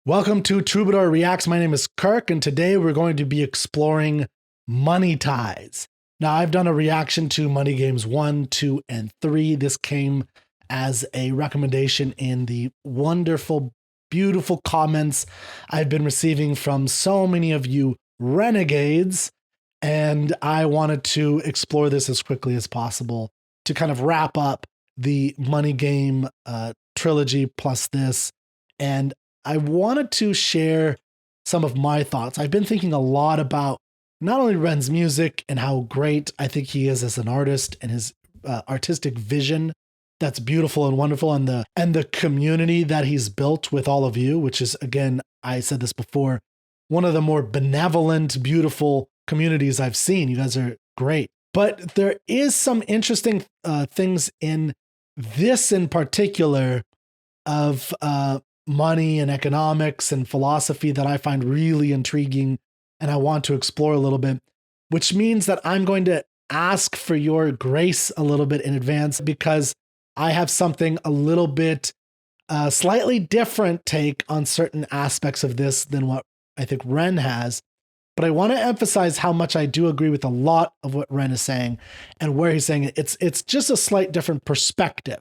Welcome to Troubadour Reacts. My name is Kirk, and today we're going to be exploring Money Ties. Now, I've done a reaction to Money Games 1, 2, and 3. This came as a recommendation in the wonderful, beautiful comments I've been receiving from so many of you renegades, and I wanted to explore this as quickly as possible to kind of wrap up the Money Game trilogy plus this. And I wanted to share some of my thoughts. I've been thinking a lot about not only Ren's music and how great I think he is as an artist and his artistic vision that's beautiful and wonderful, and the community that he's built with all of you, which is, again, I said this before, one of the more benevolent, beautiful communities I've seen. You guys are great. But there is some interesting things in this in particular of money and economics and philosophy that I find really intriguing and I want to explore a little bit, which means that I'm going to ask for your grace a little bit in advance because I have something a little bit slightly different take on certain aspects of this than what I think Ren has. But I want to emphasize how much I do agree with a lot of what Ren is saying and where he's saying it. It's just a slight different perspective.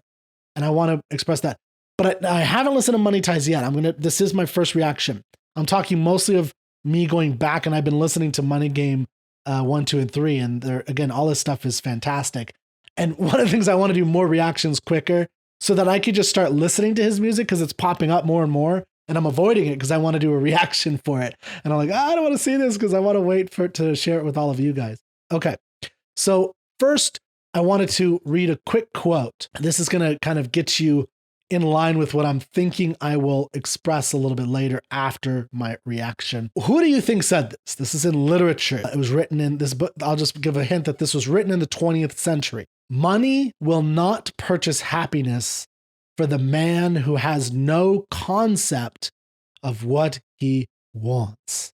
And I want to express that. But I haven't listened to Money Ties yet. This is my first reaction. I'm talking mostly of me going back, and I've been listening to Money Game 1, 2, and 3. And there, again, all this stuff is fantastic. And one of the things I want to do more reactions quicker so that I could just start listening to his music because it's popping up more and more. And I'm avoiding it because I want to do a reaction for it. And I'm like, I don't want to see this because I want to wait for it to share it with all of you guys. Okay. So first, I wanted to read a quick quote. This is going to kind of get you in line with what I'm thinking I will express a little bit later after my reaction. Who do you think said this? This is in literature. It was written in this book. I'll just give a hint that this was written in the 20th century. Money will not purchase happiness for the man who has no concept of what he wants.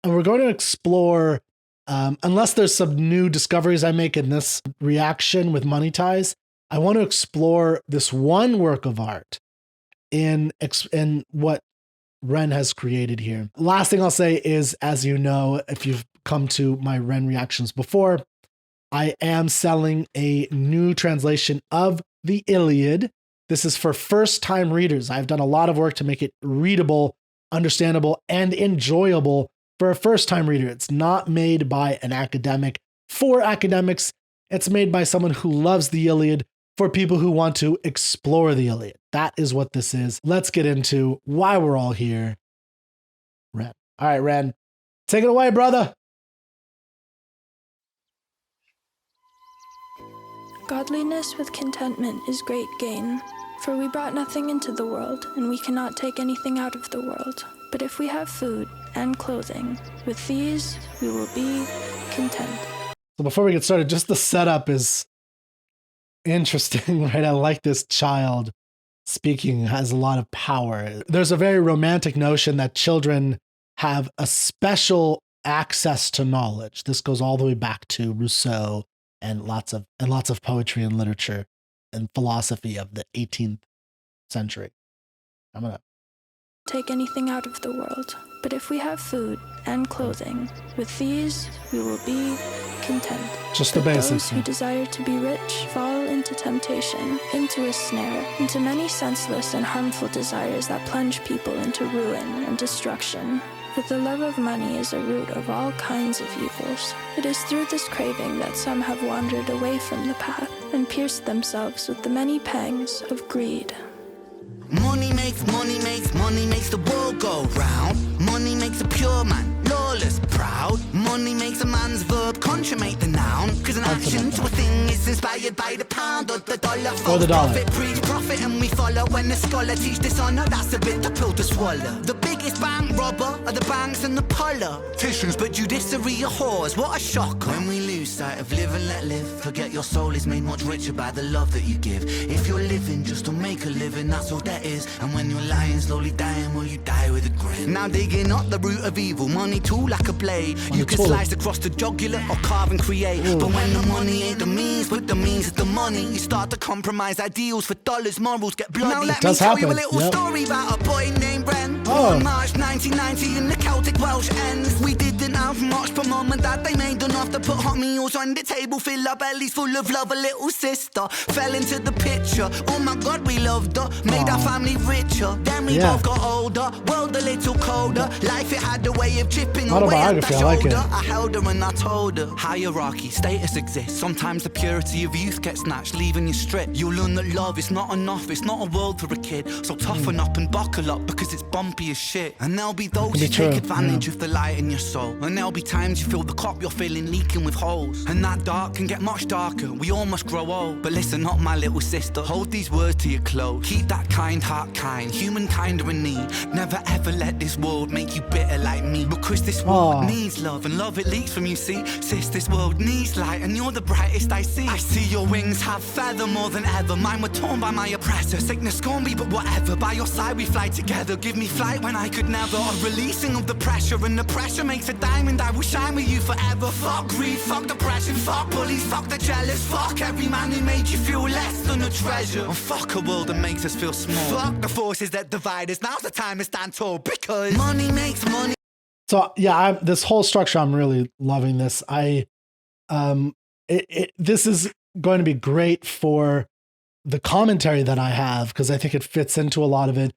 And we're going to explore, unless there's some new discoveries I make in this reaction with Money Ties, I want to explore this one work of art in what Ren has created here. Last thing I'll say is, as you know, if you've come to my Ren reactions before, I am selling a new translation of the Iliad. This is for first-time readers. I've done a lot of work to make it readable, understandable, and enjoyable for a first-time reader. It's not made by an academic for academics. It's made by someone who loves the Iliad for people who want to explore the Iliad. That is what this is. Let's get into why we're all here. Ren. All right, Ren, take it away, brother. Godliness with contentment is great gain, for we brought nothing into the world, and we cannot take anything out of the world. But if we have food and clothing, with these we will be content. So before we get started, just the setup is interesting, right? I like this child speaking, has a lot of power. There's a very romantic notion that children have a special access to knowledge. This goes all the way back to Rousseau and lots of poetry and literature and philosophy of the 18th century. I'm gonna take anything out of the world. But if we have food and clothing, with these we will be content. Just the basics. Those who desire to be rich fall into temptation, into a snare, into many senseless and harmful desires that plunge people into ruin and destruction. But the love of money is a root of all kinds of evils. It is through this craving that some have wandered away from the path and pierced themselves with the many pangs of greed. Money makes the world go round. Money makes a pure man lawless, proud. Money makes a man's verb consummate the noun. Cause an action to a thing is inspired by the pound or the dollar. Or the dollar. Profit breeds profit and we follow. When the scholar teach dishonor, that's a bit the pill to swallow. The biggest bank robber are the banks and the politicians, but judiciary are whores. What a shock. When we lose sight of live and let live, forget your soul is made much richer by the love that you give. If you're living just to make a living, that's all that is. And when you're lying, slowly dying, well, you die with a grin. Now digging up the root of evil, money tool like a blade. You can slice across the jugular or carve and create. But when the money ain't the means, but the means is the money, you start to compromise ideals for dollars, morals get bloody. Now let me tell you a little story about a boy named Ren. Born March 1990 in the Celtic Welsh ends. We didn't have much, but mum and dad, they made enough to put hot meals on the table, fill our bellies full of love. A little sister fell into the picture. Oh my God, we loved her, made our family richer. Then we both got older, world a little colder. Life, it had a way of chipping away at the shoulder. I held her and I told her. Hierarchy, status exists. Sometimes the purity of youth gets snatched, leaving you stripped. You'll learn that love is not enough, it's not a world for a kid. So toughen up and buckle up, because it's bumpy as shit. And there'll be those who take advantage of the light in your soul. And there'll be times you feel the cup you're filling leaking with holes. And that dark can get much darker, we all must grow old. But listen up, my little sister, hold these words to your close. Keep that kind heart kind, humankind are in need. Never ever let this world make you bitter like me. Because this world needs love, and love it leaks from you, see. Sis, this world needs light, and you're the brightest I see. I see your wings have feather more than ever. Mine were torn by my oppressor. Sickness scorn me, but whatever. By your side we fly together. Give me flight when I could never. A releasing of the pressure, and the pressure makes a diamond. I will shine with you forever. Fuck greed, fuck depression, fuck bullies, fuck the jealous. Fuck every man who made you feel less than a treasure. And fuck a world that makes us feel small. Fuck the forces that divide us. Now's the time to stand tall, because money makes money. So yeah, this whole structure, I'm really loving this. This is going to be great for the commentary that I have, because I think it fits into a lot of it.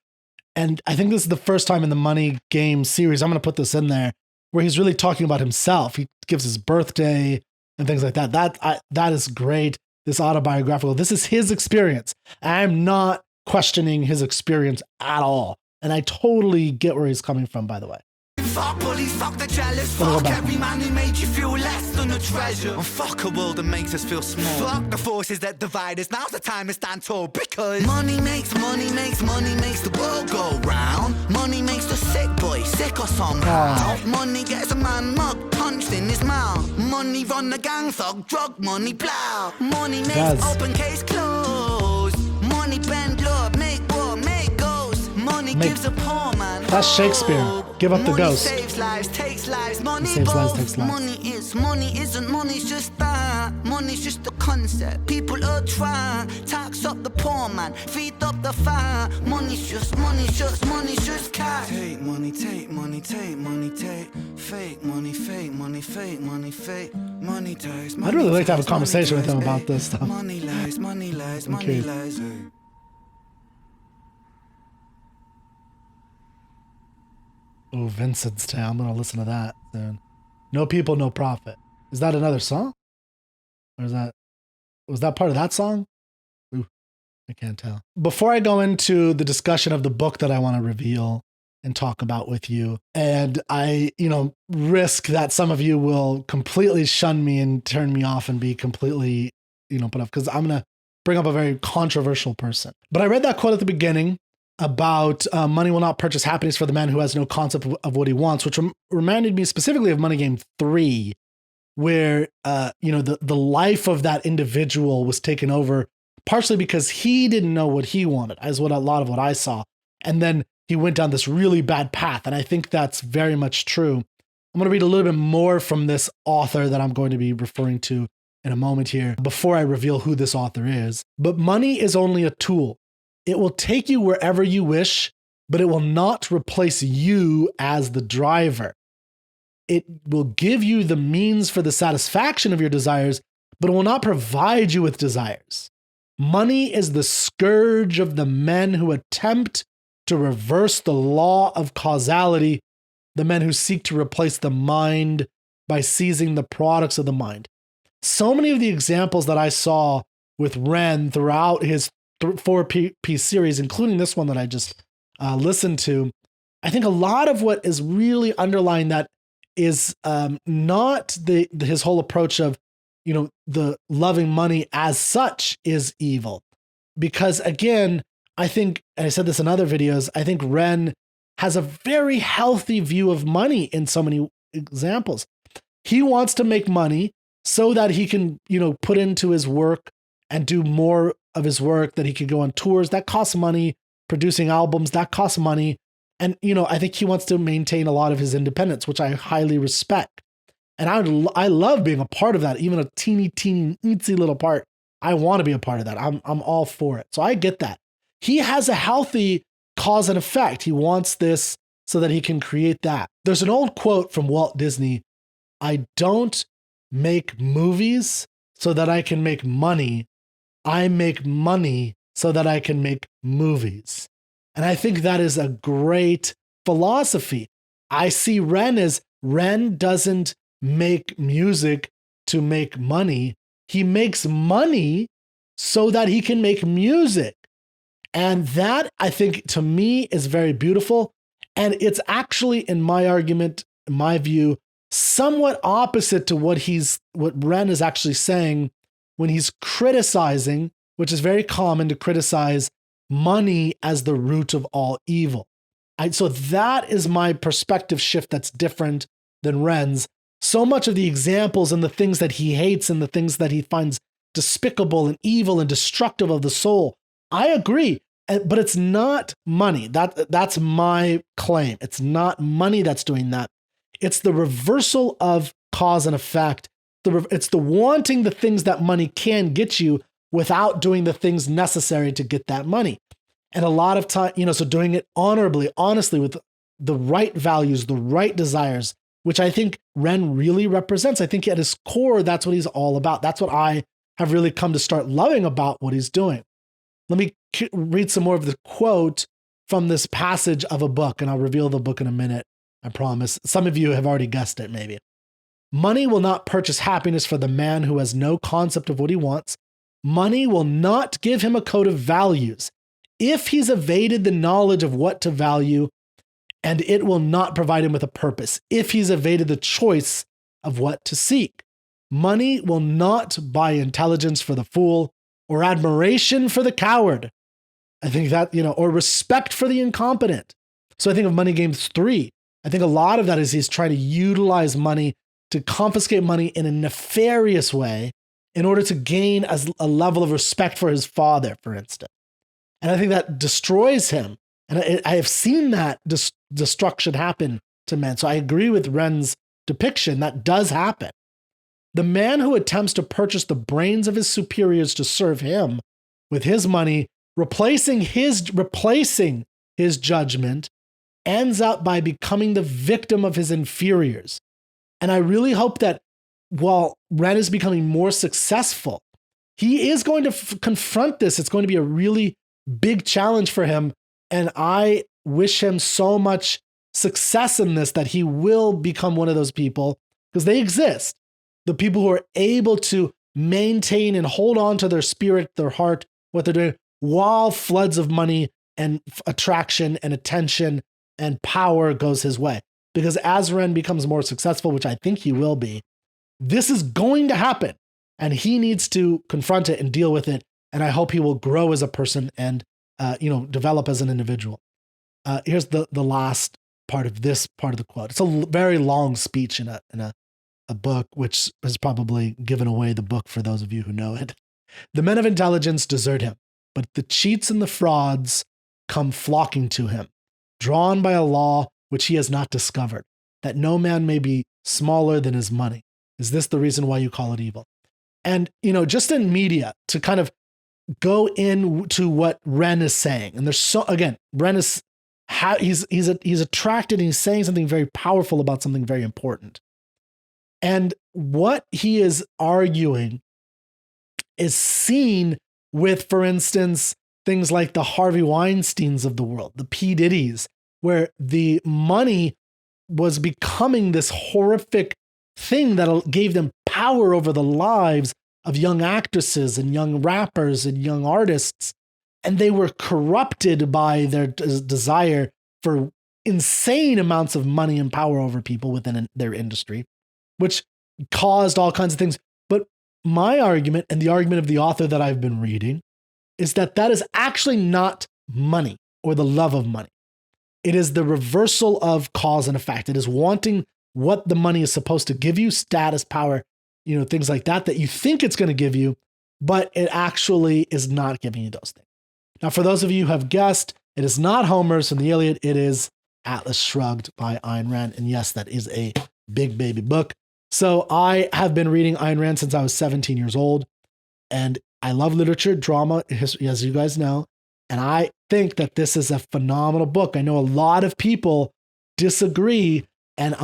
And I think this is the first time in the Money Game series, I'm going to put this in there, where he's really talking about himself. He gives his birthday and things like that. That is great. This autobiographical, this is his experience. I'm not questioning his experience at all. And I totally get where he's coming from, by the way. Fuck bullies, fuck the jealous, fuck every man who made you feel less than a treasure. And fuck a world that makes us feel small. Fuck the forces that divide us. Now's the time to stand tall, because money makes the world go round. Money makes the sick boy sicker somehow. Money gets a man mug punched in his mouth. Money run the gang thug, drug money plow. Money makes open case close. Money bend love, make war, make ghosts. Money gives a poor man hope. That's Shakespeare. Give up the ghost. Money saves lives, takes lives. Money saves lives, takes lives. Money isn't, money's just that. Money's just a concept. People are trying. Tax up the poor man, feed up the fire. Money's just cash. Take money, take money, take money, take. Fake money, fake money, fake money, fake. Money ties. I'd really like to have a conversation with him about this stuff. Money lies, money lies, money lies. Oh, Vincent's Tale. I'm going to listen to that soon. No People, No Profit. Is that another song? Or was that part of that song? Ooh, I can't tell. Before I go into the discussion of the book that I want to reveal and talk about with you, and I, risk that some of you will completely shun me and turn me off and be completely, put off, because I'm going to bring up a very controversial person. But I read that quote at the beginning about money will not purchase happiness for the man who has no concept of what he wants, which reminded me specifically of Money Game 3, where, the life of that individual was taken over partially because he didn't know what he wanted, as a lot of what I saw. And then he went down this really bad path. And I think that's very much true. I'm going to read a little bit more from this author that I'm going to be referring to in a moment here before I reveal who this author is. But money is only a tool. It will take you wherever you wish, but it will not replace you as the driver. It will give you the means for the satisfaction of your desires, but it will not provide you with desires. Money is the scourge of the men who attempt to reverse the law of causality, the men who seek to replace the mind by seizing the products of the mind. So many of the examples that I saw with Ren throughout his 4-piece series, including this one that I just listened to, I think a lot of what is really underlying that is not his whole approach of, the loving money as such is evil. Because again, I think, and I said this in other videos, I think Ren has a very healthy view of money in so many examples. He wants to make money so that he can, put into his work and do more of his work, that he could go on tours. That costs money. Producing albums, that costs money. And, I think he wants to maintain a lot of his independence, which I highly respect. And I love being a part of that, even a teeny, itsy little part. I want to be a part of that. I'm all for it. So I get that. He has a healthy cause and effect. He wants this so that he can create that. There's an old quote from Walt Disney: I don't make movies so that I can make money. I make money so that I can make movies. And I think that is a great philosophy. I see Ren as Ren doesn't make music to make money. He makes money so that he can make music. And that, I think, to me, is very beautiful. And it's actually, in my argument, in my view, somewhat opposite to what Ren is actually saying when he's criticizing, which is very common to criticize money as the root of all evil. So that is my perspective shift that's different than Ren's. So much of the examples and the things that he hates and the things that he finds despicable and evil and destructive of the soul, I agree, but it's not money. That's my claim. It's not money that's doing that. It's the reversal of cause and effect. It's the wanting the things that money can get you without doing the things necessary to get that money. And a lot of time, so doing it honorably, honestly, with the right values, the right desires, which I think Ren really represents. I think at his core, that's what he's all about. That's what I have really come to start loving about what he's doing. Let me read some more of the quote from this passage of a book, and I'll reveal the book in a minute, I promise. Some of you have already guessed it, maybe. Money will not purchase happiness for the man who has no concept of what he wants. Money will not give him a code of values if he's evaded the knowledge of what to value, and it will not provide him with a purpose if he's evaded the choice of what to seek. Money will not buy intelligence for the fool or admiration for the coward. I think that, or respect for the incompetent. So I think of Money Games 3. I think a lot of that is he's trying to utilize money to confiscate money in a nefarious way in order to gain a level of respect for his father, for instance. And I think that destroys him. And I have seen that destruction happen to men. So I agree with Ren's depiction. That does happen. The man who attempts to purchase the brains of his superiors to serve him with his money, replacing his judgment, ends up by becoming the victim of his inferiors. And I really hope that while Ren is becoming more successful, he is going to confront this. It's going to be a really big challenge for him. And I wish him so much success in this, that he will become one of those people, because they exist. The people who are able to maintain and hold on to their spirit, their heart, what they're doing, while floods of money and attraction and attention and power goes his way. Because as Ren becomes more successful, which I think he will be, this is going to happen. And he needs to confront it and deal with it. And I hope he will grow as a person and develop as an individual. Here's the last part of this part of the quote. It's a very long speech in a book, which has probably given away the book for those of you who know it. The men of intelligence desert him, but the cheats and the frauds come flocking to him, drawn by a law which he has not discovered, that no man may be smaller than his money. Is this the reason why you call it evil? And, just in media, to kind of go into what Ren is saying. And Ren is, he's attracted and he's saying something very powerful about something very important. And what he is arguing is seen with, for instance, things like the Harvey Weinsteins of the world, the P. Diddy's, where the money was becoming this horrific thing that gave them power over the lives of young actresses and young rappers and young artists. And they were corrupted by their desire for insane amounts of money and power over people within their industry, which caused all kinds of things. But my argument, and the argument of the author that I've been reading, is that is actually not money or the love of money. It is the reversal of cause and effect. It is wanting what the money is supposed to give you, status, power, things like that you think it's going to give you, but it actually is not giving you those things. Now, for those of you who have guessed, it is not Homer's from the Iliad. It is Atlas Shrugged by Ayn Rand. And yes, that is a big baby book. So I have been reading Ayn Rand since I was 17 years old. And I love literature, drama, history, as you guys know. And I think that this is a phenomenal book. I know a lot of people disagree, and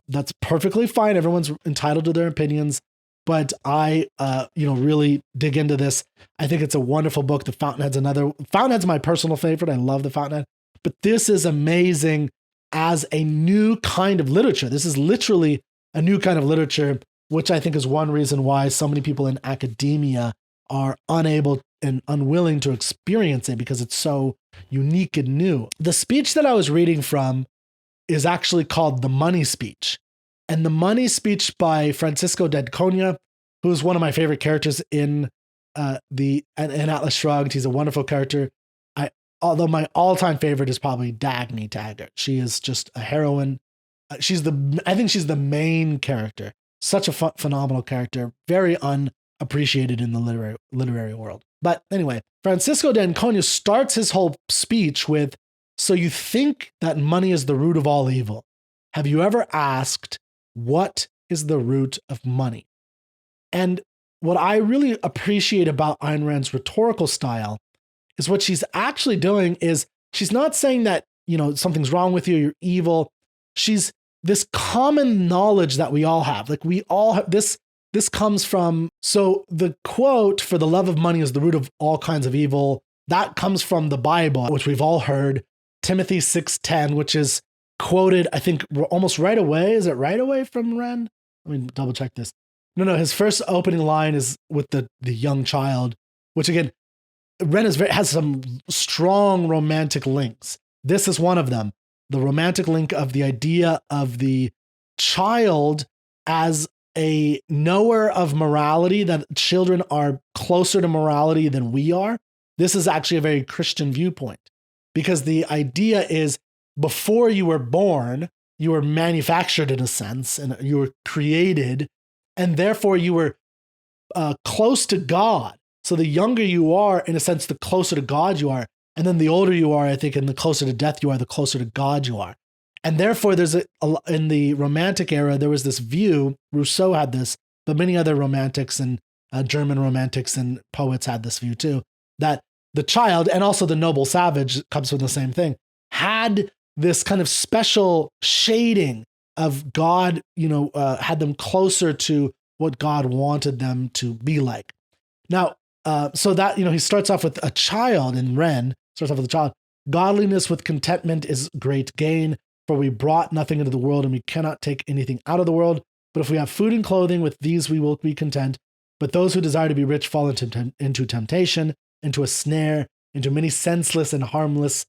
that's perfectly fine. Everyone's entitled to their opinions, but I, really dig into this. I think it's a wonderful book. The Fountainhead's my personal favorite. I love The Fountainhead, but this is amazing as a new kind of literature. This is literally a new kind of literature, which I think is one reason why so many people in academia are unable and unwilling to experience it, because it's so unique and new. The speech that I was reading from is actually called The Money Speech. And The Money Speech by Francisco d'Anconia, who's one of my favorite characters in Atlas Shrugged. He's a wonderful character. Although my all-time favorite is probably Dagny Taggart. She is just a heroine. I think she's the main character. Such a phenomenal character, very unappreciated in the literary world. But anyway, Francisco d'Anconia starts his whole speech with, "So you think that money is the root of all evil? Have you ever asked, what is the root of money?" And what I really appreciate about Ayn Rand's rhetorical style is what she's actually doing is she's not saying that, something's wrong with you, you're evil. She's this common knowledge that we all have. Like we all have this comes from, so the quote, "For the love of money is the root of all kinds of evil," that comes from the Bible, which we've all heard, Timothy 6:10, which is quoted, I think, almost right away. Is it right away from Ren? Let me double check this. No, his first opening line is with the young child, which again, Ren has some strong romantic links. This is one of them. The romantic link of the idea of the child as a knower of morality, that children are closer to morality than we are. This is actually a very Christian viewpoint, because the idea is before you were born, you were manufactured in a sense, and you were created, and therefore you were close to God. So the younger you are, in a sense, the closer to God you are. And then the older you are, I think, and the closer to death you are, the closer to God you are. And therefore, in the Romantic era, there was this view, Rousseau had this, but many other romantics and German romantics and poets had this view too, that the child, and also the noble savage, comes from the same thing, had this kind of special shading of God, had them closer to what God wanted them to be like. Now, so that, he starts off with a child in Ren, starts off with a child. "Godliness with contentment is great gain, for we brought nothing into the world and we cannot take anything out of the world. But if we have food and clothing, with these we will be content. But those who desire to be rich fall into temptation, into a snare, into many senseless and harmful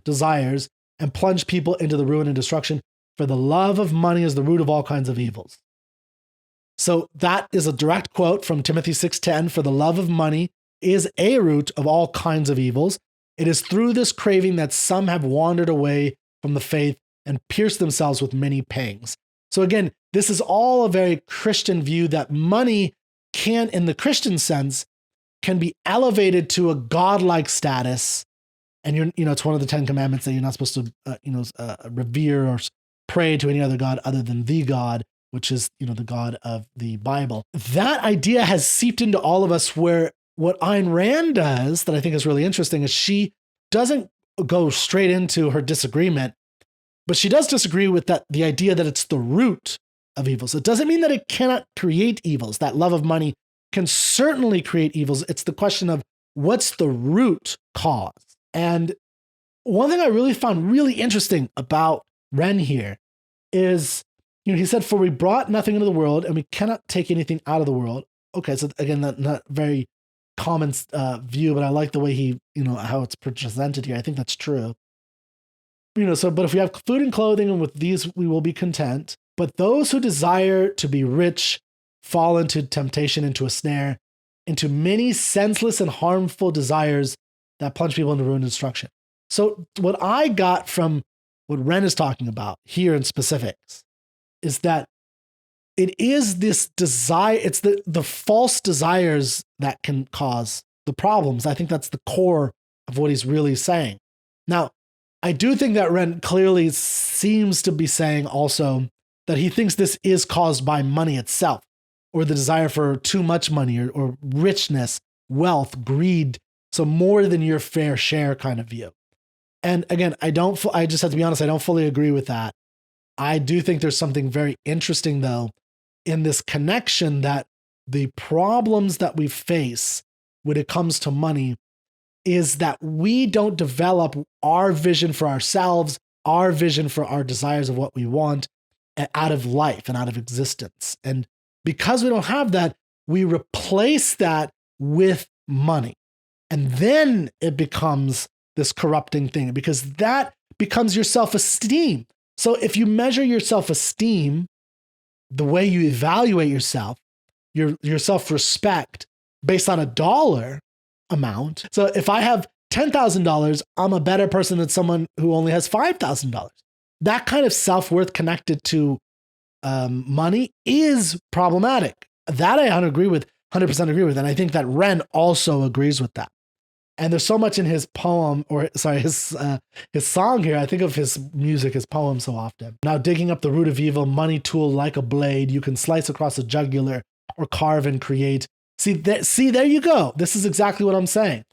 desires, and plunge people into the ruin and destruction. For the love of money is the root of all kinds of evils." So that is a direct quote from Timothy 6:10. "For the love of money is a root of all kinds of evils. It is through this craving that some have wandered away from the faith and pierced themselves with many pangs." So again, this is all a very Christian view, that money can, in the Christian sense, can be elevated to a godlike status. And it's one of the 10 commandments that you're not supposed to, revere or pray to any other God other than the God, which is, the God of the Bible. That idea has seeped into all of us, where what Ayn Rand does that I think is really interesting is she doesn't go straight into her disagreement, but she does disagree with the idea that it's the root of evils. It doesn't mean that it cannot create evils. That love of money can certainly create evils. It's the question of what's the root cause. And one thing I really found really interesting about Ren here is, he said, "For we brought nothing into the world and we cannot take anything out of the world." Okay, so again, not very common view, but I like the way he, how it's presented here. I think that's true. But if we have food and clothing, and with these we will be content. But those who desire to be rich fall into temptation, into a snare, into many senseless and harmful desires that plunge people into ruin and destruction. So what I got from what Ren is talking about here in specifics is that it is this desire, it's the false desires that can cause the problems. I think that's the core of what he's really saying. Now, I do think that Ren clearly seems to be saying also that he thinks this is caused by money itself, or the desire for too much money, or richness, wealth, greed, so more than your fair share kind of view. And again, I just have to be honest, I don't fully agree with that. I do think there's something very interesting, though, in this connection that the problems that we face when it comes to money is that we don't develop our vision for ourselves, our vision for our desires of what we want out of life and out of existence. And because we don't have that, we replace that with money. And then it becomes this corrupting thing because that becomes your self-esteem. So if you measure your self-esteem, the way you evaluate yourself, your self-respect based on a dollar amount. So if I have $10,000, I'm a better person than someone who only has $5,000. That kind of self-worth connected to money is problematic. That I 100% agree with. And I think that Ren also agrees with that. And there's so much in his poem, his song here. I think of his music, his poem so often. Now digging up the root of evil, money tool like a blade, you can slice across a jugular or carve and create. See, there you go. This is exactly what I'm saying.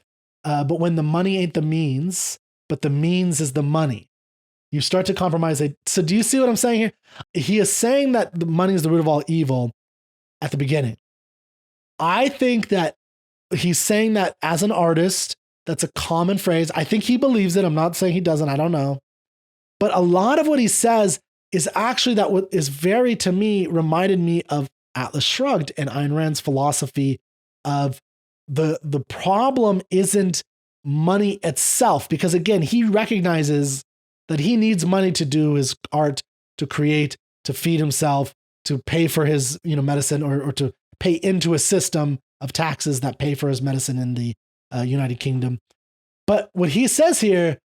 But when the money ain't the means, but the means is the money, you start to compromise it. So do you see what I'm saying here? He is saying that the money is the root of all evil at the beginning. I think that he's saying that as an artist, that's a common phrase. I think he believes it. I'm not saying he doesn't. I don't know. But a lot of what he says is actually that what is very, to me, reminded me of Atlas Shrugged and Ayn Rand's philosophy of the problem isn't money itself. Because again, he recognizes that he needs money to do his art, to create, to feed himself, to pay for his medicine or to pay into a system of taxes that pay for his medicine in the United Kingdom. But what he says here,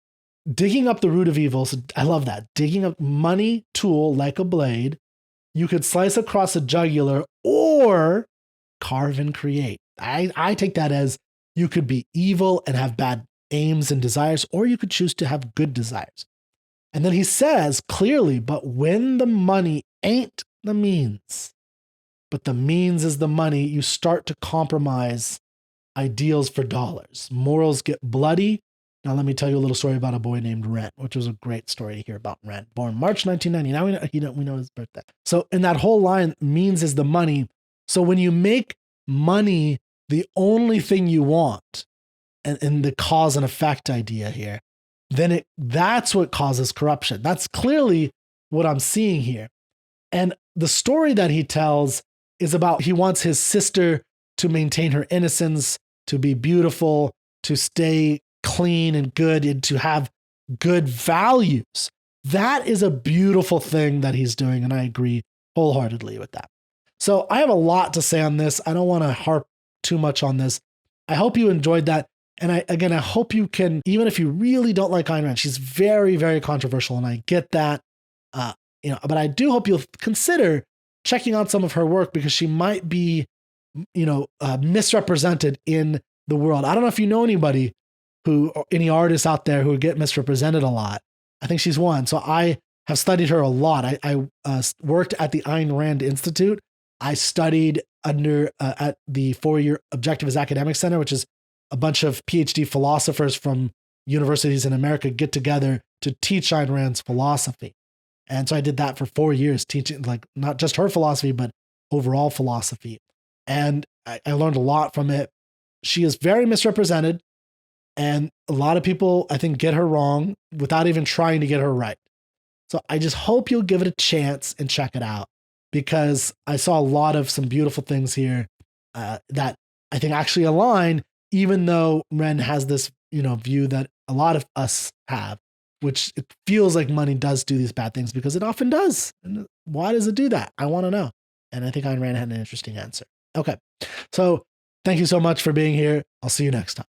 digging up the root of evil, so I love that, digging up money tool like a blade, you could slice across a jugular or carve and create. I take that as you could be evil and have bad aims and desires, or you could choose to have good desires. And then he says clearly, but when the money ain't the means, but the means is the money, you start to compromise ideals for dollars. Morals get bloody. Now, let me tell you a little story about a boy named Ren, which was a great story to hear about Ren. Born March 1990. Now we know his birthday. So in that whole line, means is the money. So when you make money the only thing you want, and in the cause and effect idea here, then that's what causes corruption. That's clearly what I'm seeing here. And the story that he tells is about he wants his sister to maintain her innocence, to be beautiful, to stay clean and good, and to have good values. That is a beautiful thing that he's doing, and I agree wholeheartedly with that. So I have a lot to say on this. I don't want to harp too much on this. I hope you enjoyed that. And I hope you can, even if you really don't like Ayn Rand, she's very, very controversial, and I get that. But I do hope you'll consider checking out some of her work because she might be, misrepresented in the world. I don't know if you know any artists out there who get misrepresented a lot. I think she's one. So I have studied her a lot. I worked at the Ayn Rand Institute. I studied at the 4-year Objectivist Academic Center, which is a bunch of PhD philosophers from universities in America get together to teach Ayn Rand's philosophy. And so I did that for 4 years, teaching not just her philosophy, but overall philosophy. And I learned a lot from it. She is very misrepresented. And a lot of people, I think, get her wrong without even trying to get her right. So I just hope you'll give it a chance and check it out, because I saw a lot of some beautiful things here that I think actually align, even though Ren has this, view that a lot of us have, which it feels like money does do these bad things, because it often does. And why does it do that? I want to know. And I think Ayn Rand had an interesting answer. Okay. So thank you so much for being here. I'll see you next time.